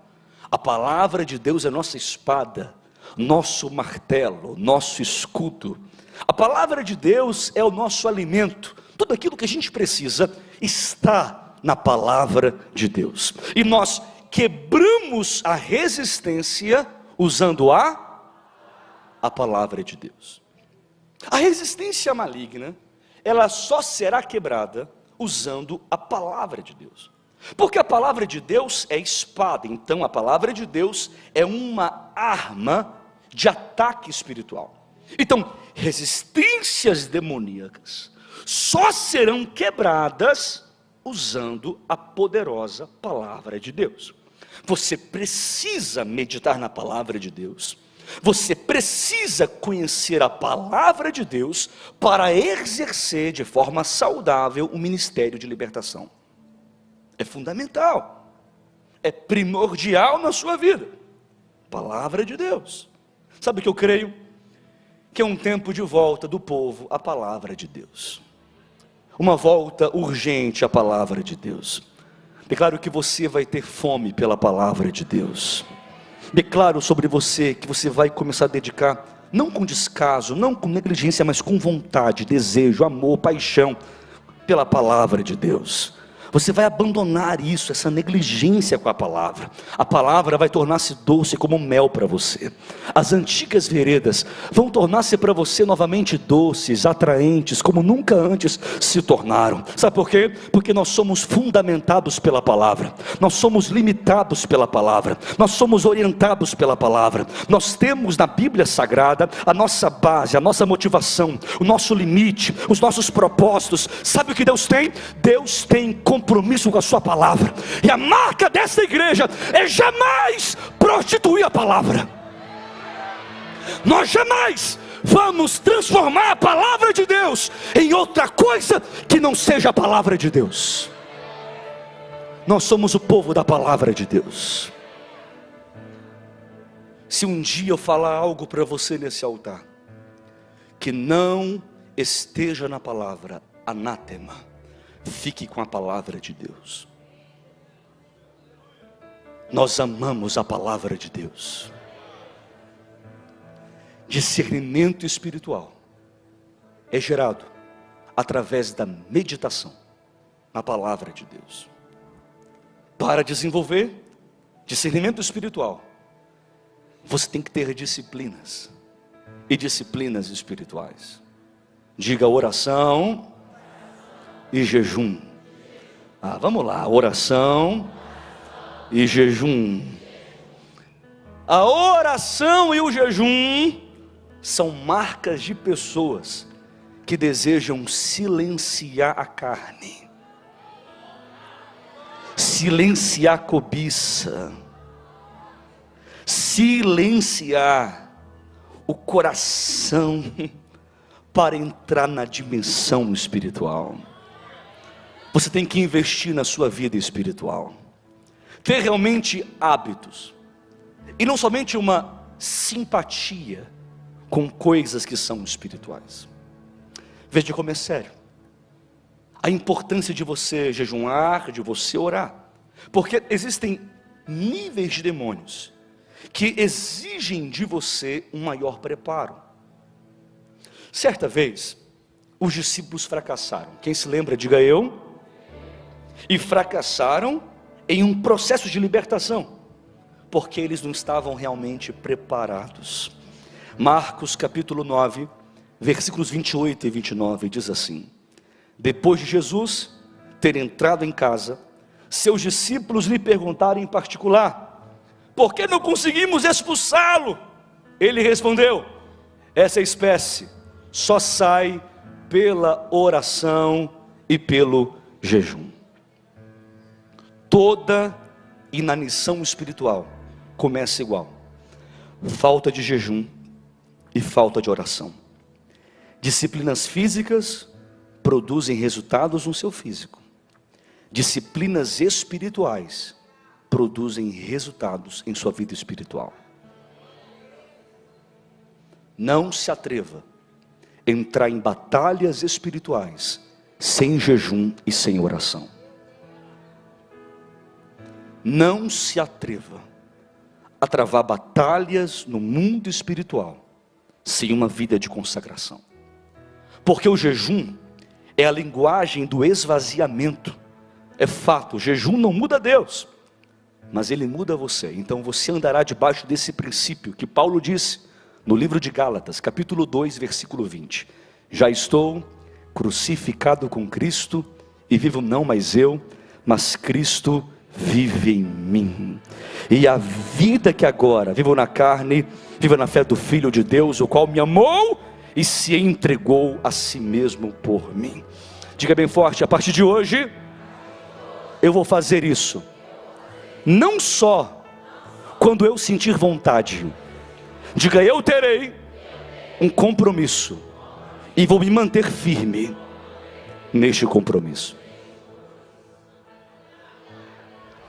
A palavra de Deus é nossa espada, nosso martelo, nosso escudo. A palavra de Deus é o nosso alimento. Tudo aquilo que a gente precisa está na palavra de Deus. E nós quebramos a resistência usando a palavra de Deus. A resistência maligna, ela só será quebrada usando a palavra de Deus. Porque a palavra de Deus é espada, então a palavra de Deus é uma arma de ataque espiritual. Então, resistências demoníacas só serão quebradas usando a poderosa palavra de Deus. Você precisa meditar na palavra de Deus. Você precisa conhecer a palavra de Deus para exercer de forma saudável o ministério de libertação. É fundamental, é primordial na sua vida. Palavra de Deus. Sabe o que eu creio? Que é um tempo de volta do povo à palavra de Deus. Uma volta urgente à palavra de Deus. Declaro que você vai ter fome pela palavra de Deus. Declaro sobre você que você vai começar a dedicar, não com descaso, não com negligência, mas com vontade, desejo, amor, paixão, pela palavra de Deus. Você vai abandonar isso, essa negligência com a palavra. A palavra vai tornar-se doce como mel para você. As antigas veredas vão tornar-se para você novamente doces, atraentes, como nunca antes se tornaram. Sabe por quê? Porque nós somos fundamentados pela palavra. Nós somos limitados pela palavra. Nós somos orientados pela palavra. Nós temos na Bíblia Sagrada a nossa base, a nossa motivação, o nosso limite, os nossos propósitos. Sabe o que Deus tem? Deus tem compromisso com a sua palavra, e a marca desta igreja é jamais prostituir a palavra. Nós jamais vamos transformar a palavra de Deus em outra coisa que não seja a palavra de Deus. Nós somos o povo da palavra de Deus. Se um dia eu falar algo para você nesse altar que não esteja na palavra, anátema. Fique com a palavra de Deus. Nós amamos a palavra de Deus. Discernimento espiritual é gerado através da meditação na palavra de Deus. Para desenvolver discernimento espiritual, você tem que ter disciplinas e disciplinas espirituais. Diga oração e jejum. Vamos lá, oração e jejum. A oração e o jejum são marcas de pessoas que desejam silenciar a carne, silenciar a cobiça, silenciar o coração para entrar na dimensão espiritual. Você tem que investir na sua vida espiritual, ter realmente hábitos, e não somente uma simpatia com coisas que são espirituais. Veja como é sério a importância de você jejuar, de você orar, porque existem níveis de demônios que exigem de você um maior preparo. Certa vez, os discípulos fracassaram. Quem se lembra, diga eu. E fracassaram em um processo de libertação, porque eles não estavam realmente preparados. Marcos capítulo 9, versículos 28 e 29, diz assim: depois de Jesus ter entrado em casa, seus discípulos lhe perguntaram em particular: por que não conseguimos expulsá-lo? Ele respondeu: essa espécie só sai pela oração e pelo jejum. Toda inanição espiritual começa igual: falta de jejum e falta de oração. Disciplinas físicas produzem resultados no seu físico. Disciplinas espirituais produzem resultados em sua vida espiritual. Não se atreva a entrar em batalhas espirituais sem jejum e sem oração. Não se atreva a travar batalhas no mundo espiritual sem uma vida de consagração. Porque o jejum é a linguagem do esvaziamento. É fato, o jejum não muda Deus, mas ele muda você. Então você andará debaixo desse princípio que Paulo disse no livro de Gálatas, capítulo 2, versículo 20. Já estou crucificado com Cristo, e vivo não mais eu, mas Cristo vive em mim. E a vida que agora vivo na carne, vivo na fé do Filho de Deus, o qual me amou e se entregou a si mesmo por mim. Diga bem forte: a partir de hoje eu vou fazer isso, não só quando eu sentir vontade. Diga: eu terei um compromisso e vou me manter firme neste compromisso.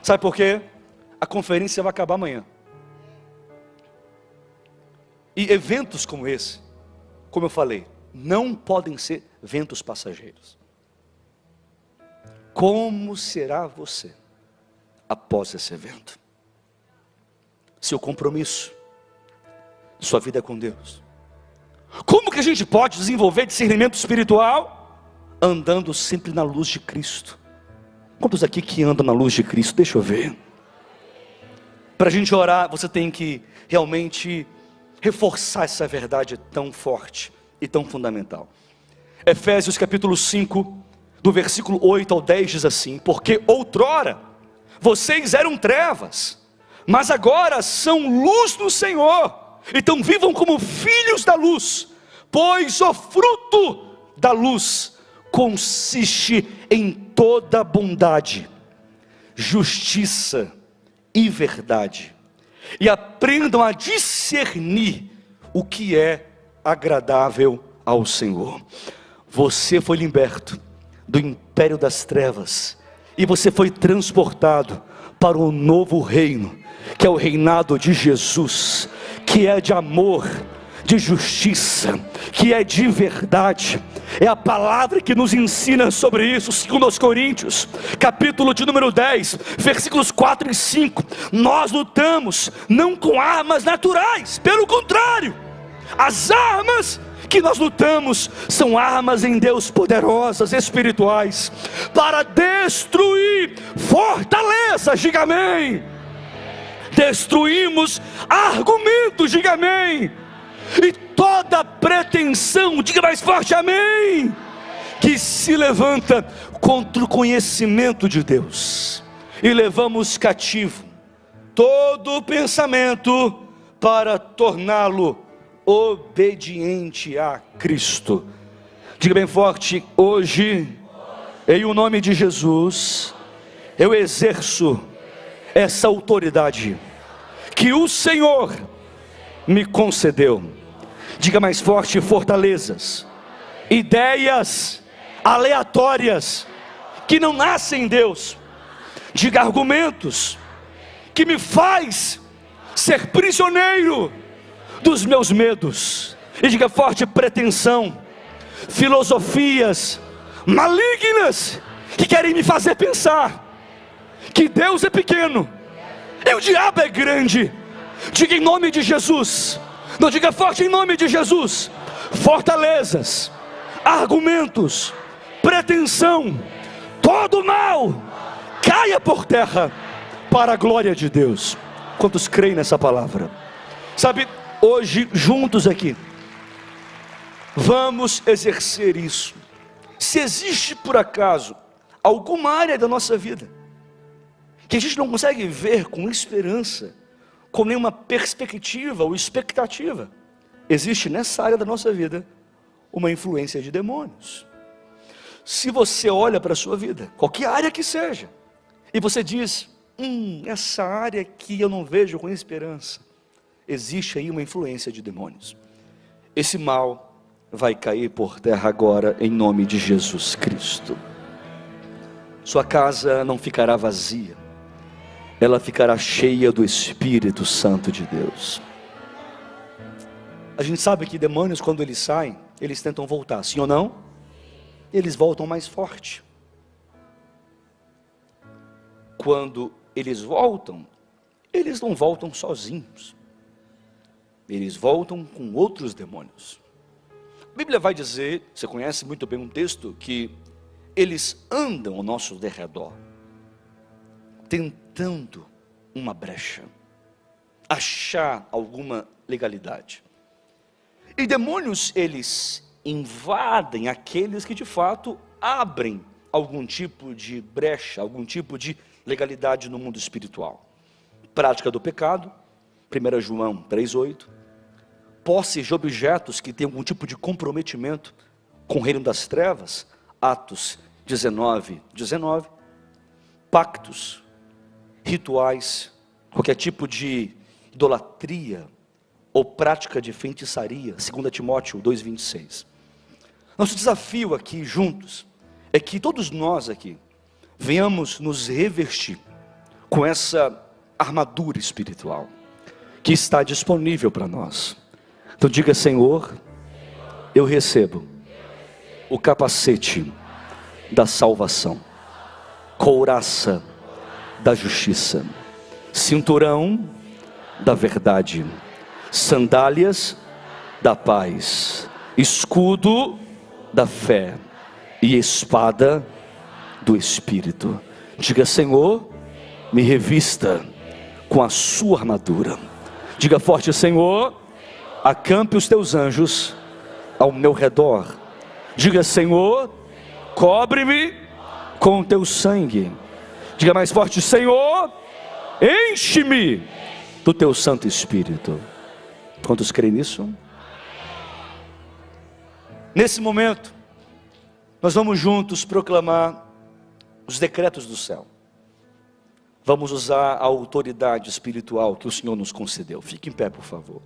Sabe por quê? A conferência vai acabar amanhã. E eventos como esse, como eu falei, não podem ser eventos passageiros. Como será você após esse evento? Seu compromisso, sua vida com Deus. Como que a gente pode desenvolver discernimento espiritual? Andando sempre na luz de Cristo. Quantos aqui que andam na luz de Cristo? Deixa eu ver. Para a gente orar, você tem que realmente reforçar essa verdade tão forte e tão fundamental. Efésios capítulo 5, do versículo 8 ao 10 diz assim: porque outrora vocês eram trevas, mas agora são luz do Senhor. Então vivam como filhos da luz, pois o fruto da luz consiste em toda bondade, justiça e verdade. E aprendam a discernir o que é agradável ao Senhor. Você foi liberto do império das trevas e você foi transportado para o novo reino, que é o reinado de Jesus, que é de amor, de justiça, que é de verdade. É a palavra que nos ensina sobre isso. 2 Coríntios, capítulo de número 10, versículos 4 e 5. Nós lutamos não com armas naturais, pelo contrário, as armas que nós lutamos são armas em Deus poderosas, espirituais, para destruir fortalezas. Diga amém. Destruímos argumentos. Diga amém. E toda pretensão, diga mais forte amém, que se levanta contra o conhecimento de Deus, e levamos cativo todo pensamento para torná-lo obediente a Cristo. Diga bem forte: hoje, em o nome de Jesus, eu exerço essa autoridade que o Senhor me concedeu. Diga mais forte: fortalezas, ideias aleatórias que não nascem em Deus. Diga: argumentos que me faz ser prisioneiro dos meus medos. E diga forte: pretensão, filosofias malignas que querem me fazer pensar que Deus é pequeno e o diabo é grande. Diga em nome de Jesus. Não, diga forte: em nome de Jesus. Fortalezas, argumentos, pretensão, todo mal caia por terra para a glória de Deus. Quantos creem nessa palavra? Sabe, hoje juntos aqui vamos exercer isso. Se existe por acaso alguma área da nossa vida que a gente não consegue ver com esperança, com nenhuma perspectiva ou expectativa, existe nessa área da nossa vida uma influência de demônios. Se você olha para a sua vida, qualquer área que seja, e você diz: essa área que eu não vejo com esperança, existe aí uma influência de demônios. Esse mal vai cair por terra agora, em nome de Jesus Cristo. Sua casa não ficará vazia, ela ficará cheia do Espírito Santo de Deus. A gente sabe que demônios, quando eles saem, eles tentam voltar, sim ou não? Eles voltam mais forte. Quando eles voltam, eles não voltam sozinhos. Eles voltam com outros demônios. A Bíblia vai dizer, você conhece muito bem um texto, que eles andam ao nosso derredor, tentando uma brecha, achar alguma legalidade. E demônios, eles invadem aqueles que de fato abrem algum tipo de brecha, algum tipo de legalidade no mundo espiritual. Prática do pecado, 1 João 3,8. Posse de objetos que têm algum tipo de comprometimento com o reino das trevas, Atos 19:19. Pactos, rituais, qualquer tipo de idolatria ou prática de feitiçaria, 2 Timóteo 2,26. Nosso desafio aqui juntos é que todos nós aqui venhamos nos revestir com essa armadura espiritual que está disponível para nós. Então diga: Senhor, eu recebo o capacete da salvação, couraça da justiça, cinturão da verdade, sandálias da paz, escudo da fé e espada do Espírito. Diga: Senhor, me revista com a sua armadura. Diga forte: Senhor, acampe os teus anjos ao meu redor. Diga: Senhor, cobre-me com o teu sangue. Diga mais forte: Senhor, enche-me do teu Santo Espírito. Quantos creem nisso? Nesse momento, nós vamos juntos proclamar os decretos do céu. Vamos usar a autoridade espiritual que o Senhor nos concedeu. Fique em pé, por favor.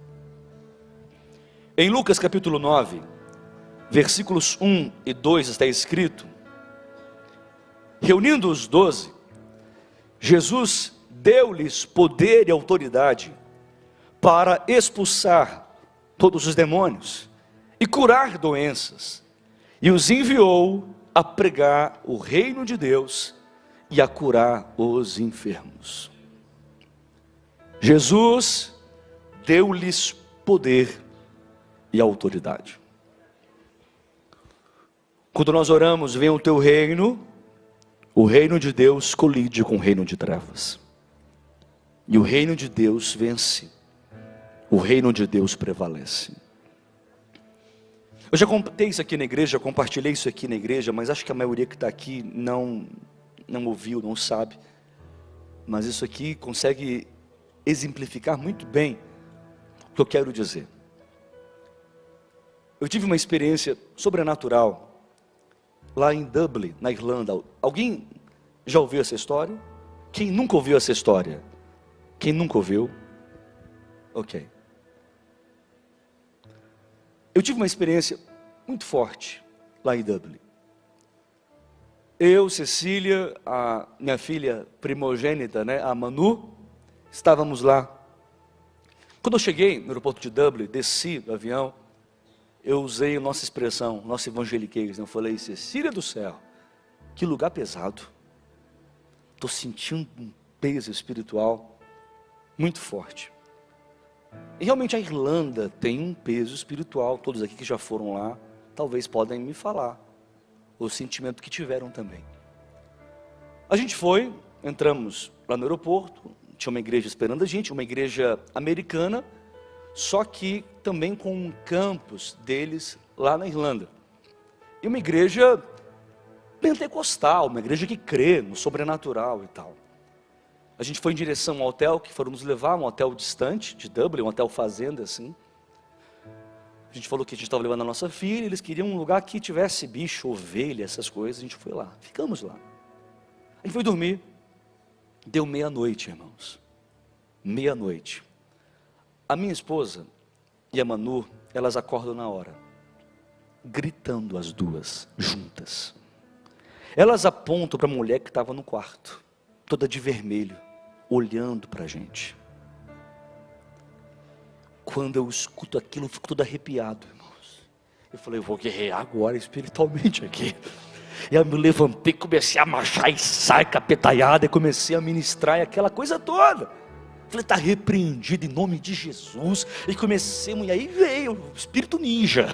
Em Lucas capítulo 9, versículos 1 e 2 está escrito: reunindo os 12, Jesus deu-lhes poder e autoridade para expulsar todos os demônios e curar doenças, e os enviou a pregar o reino de Deus e a curar os enfermos. Jesus deu-lhes poder e autoridade. Quando nós oramos, venha o teu reino, o reino de Deus colide com o reino de trevas, e o reino de Deus vence, o reino de Deus prevalece. Eu já contei isso aqui na igreja, compartilhei isso aqui na igreja, mas acho que a maioria que está aqui não ouviu, não sabe. Mas isso aqui consegue exemplificar muito bem o que eu quero dizer. Eu tive uma experiência sobrenatural lá em Dublin, na Irlanda. Alguém já ouviu essa história? Quem nunca ouviu essa história? Quem nunca ouviu? Ok. Eu tive uma experiência muito forte lá em Dublin. Eu, Cecília, a minha filha primogênita, a Manu, estávamos lá. Quando eu cheguei no aeroporto de Dublin, desci do avião, eu usei a nossa expressão, nosso evangeliquez. Eu falei: Cecília do céu, que lugar pesado. Estou sentindo um peso espiritual muito forte. E realmente a Irlanda tem um peso espiritual. Todos aqui que já foram lá, talvez podem me falar o sentimento que tiveram também. A gente foi, entramos lá no aeroporto, tinha uma igreja esperando a gente, uma igreja americana, só que também com um campus deles lá na Irlanda. E uma igreja pentecostal, uma igreja que crê no sobrenatural e tal. A gente foi em direção ao hotel, que foram nos levar, um hotel distante de Dublin, um hotel fazenda assim. A gente falou que a gente estava levando a nossa filha, eles queriam um lugar que tivesse bicho, ovelha, essas coisas. A gente foi lá, ficamos lá. A gente foi dormir, deu meia-noite, irmãos. Meia-noite. A minha esposa e a Manu, elas acordam na hora, gritando as duas, juntas. Elas apontam para a mulher que estava no quarto, toda de vermelho, olhando para a gente. quando eu escuto aquilo, eu fico todo arrepiado, irmãos. Eu falei, eu vou guerrear agora espiritualmente aqui. E eu me levantei, comecei a marchar e sai capetaiada, e comecei a ministrar e aquela coisa toda. Falei, está repreendido em nome de Jesus. E comecei, e aí veio o espírito ninja.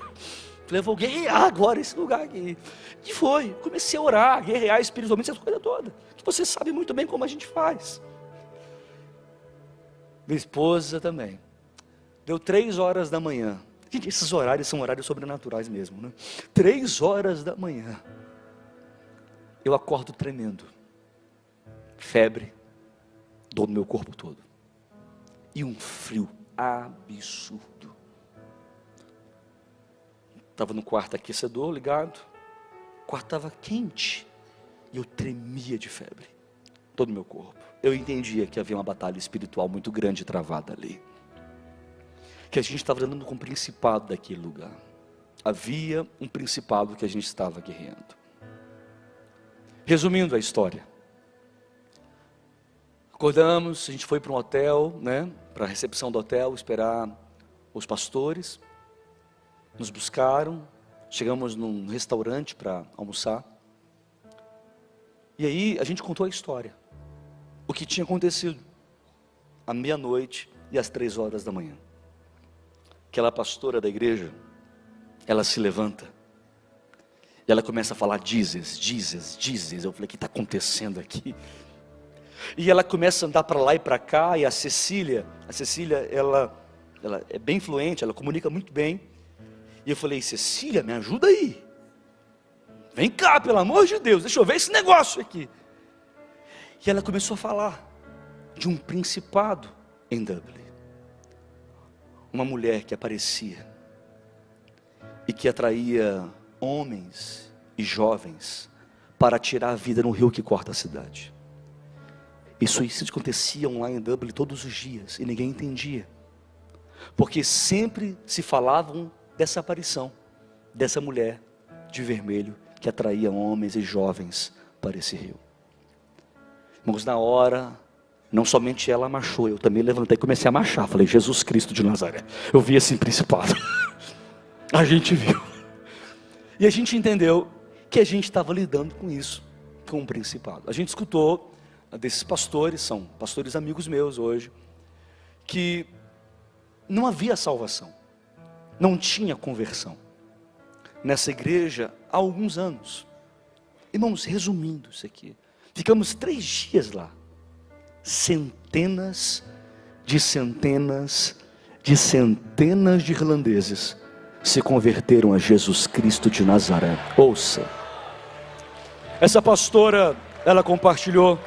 Falei, eu vou guerrear agora esse lugar aqui. E foi, comecei a orar, guerrear espiritualmente, essa coisa toda. Que você sabe muito bem como a gente faz. Minha esposa também. Deu 3 horas da manhã. Gente, esses horários são horários sobrenaturais mesmo, né? 3 horas da manhã. Eu acordo tremendo. Febre. Dor no meu corpo todo. E um frio absurdo. Estava no quarto aquecedor ligado. O quarto estava quente. E eu tremia de febre. Todo o meu corpo. Eu entendia que havia uma batalha espiritual muito grande travada ali. Que a gente estava lidando com o principado daquele lugar. Havia um principado que a gente estava guerreando. Resumindo a história. Acordamos, a gente foi para um hotel, né? Para a recepção do hotel, esperar os pastores. Nos buscaram. Chegamos num restaurante para almoçar. E aí a gente contou a história. O que tinha acontecido à meia-noite e às 3 horas da manhã. Aquela pastora da igreja, ela se levanta e ela começa a falar dizes. Eu falei, o que está acontecendo aqui? E ela começa a andar para lá e para cá, e a Cecília, ela é bem fluente, ela comunica muito bem. E eu falei, Cecília, me ajuda aí. Vem cá, pelo amor de Deus, deixa eu ver esse negócio aqui. E ela começou a falar de um principado em Dublin. Uma mulher que aparecia e que atraía homens e jovens para tirar a vida no rio que corta a cidade. Isso acontecia lá em Dublin todos os dias e ninguém entendia. Porque sempre se falavam dessa aparição, dessa mulher de vermelho que atraía homens e jovens para esse rio. Irmãos, na hora, não somente ela marchou, eu também levantei e comecei a marchar. Falei, Jesus Cristo de Nazaré. Eu vi esse principado. A gente viu. E a gente entendeu que a gente estava lidando com isso, com um principado. A gente escutou desses pastores, são pastores amigos meus hoje, que não havia salvação, não tinha conversão nessa igreja há alguns anos. Irmãos, resumindo isso aqui, ficamos 3 dias lá, centenas de irlandeses se converteram a Jesus Cristo de Nazaré. Ouça, essa pastora compartilhou,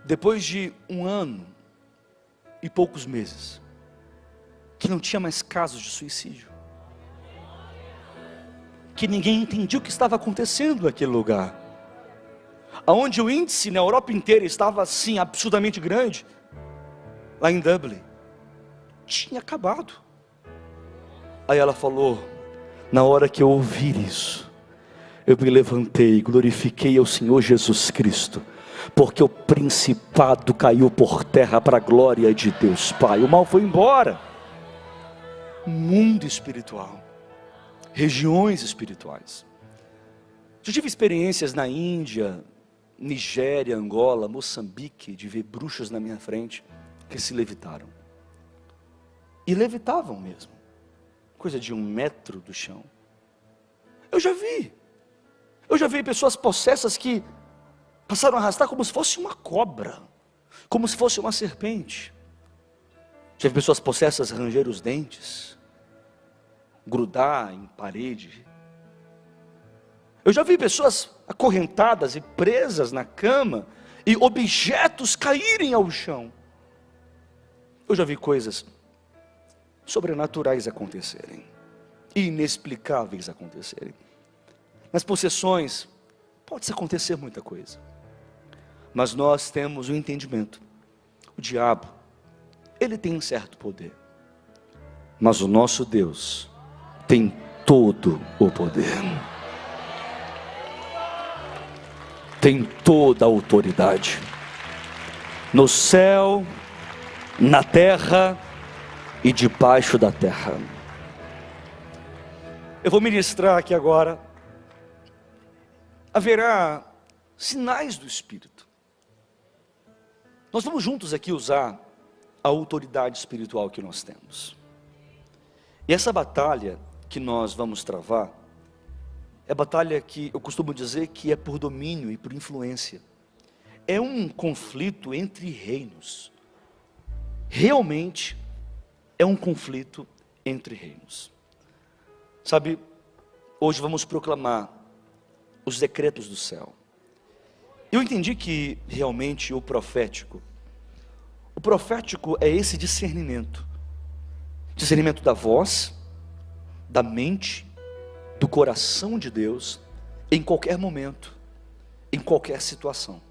depois de 1 ano e poucos meses, que não tinha mais casos de suicídio, que ninguém entendia o que estava acontecendo naquele lugar, aonde o índice na Europa inteira estava assim, absurdamente grande, lá em Dublin, tinha acabado. Aí ela falou, na hora que eu ouvir isso, eu me levantei e glorifiquei ao Senhor Jesus Cristo, porque o principado caiu por terra para a glória de Deus Pai. O mal foi embora. Mundo espiritual, regiões espirituais. Eu tive experiências na Índia, Nigéria, Angola, Moçambique, de ver bruxas na minha frente que se levitaram. E levitavam mesmo, coisa de 1 metro do chão. Eu já vi pessoas possessas que passaram a arrastar como se fosse uma cobra, como se fosse uma serpente. Já vi pessoas possessas ranger os dentes, grudar em parede. Eu já vi pessoas acorrentadas e presas na cama, e objetos caírem ao chão. Eu já vi coisas sobrenaturais acontecerem, inexplicáveis acontecerem. Nas possessões, pode-se acontecer muita coisa, mas nós temos o entendimento, o diabo, ele tem um certo poder, mas o nosso Deus tem todo o poder, tem toda a autoridade. no céu, na terra e debaixo da terra. Eu vou ministrar aqui agora. Haverá sinais do Espírito. Nós vamos juntos aqui usar a autoridade espiritual que nós temos. E essa batalha que nós vamos travar, é batalha que eu costumo dizer que é por domínio e por influência. É um conflito entre reinos. Realmente é um conflito entre reinos. Sabe, hoje vamos proclamar os decretos do céu. Eu entendi que realmente o profético é esse discernimento da voz, da mente, do coração de Deus, em qualquer momento, em qualquer situação.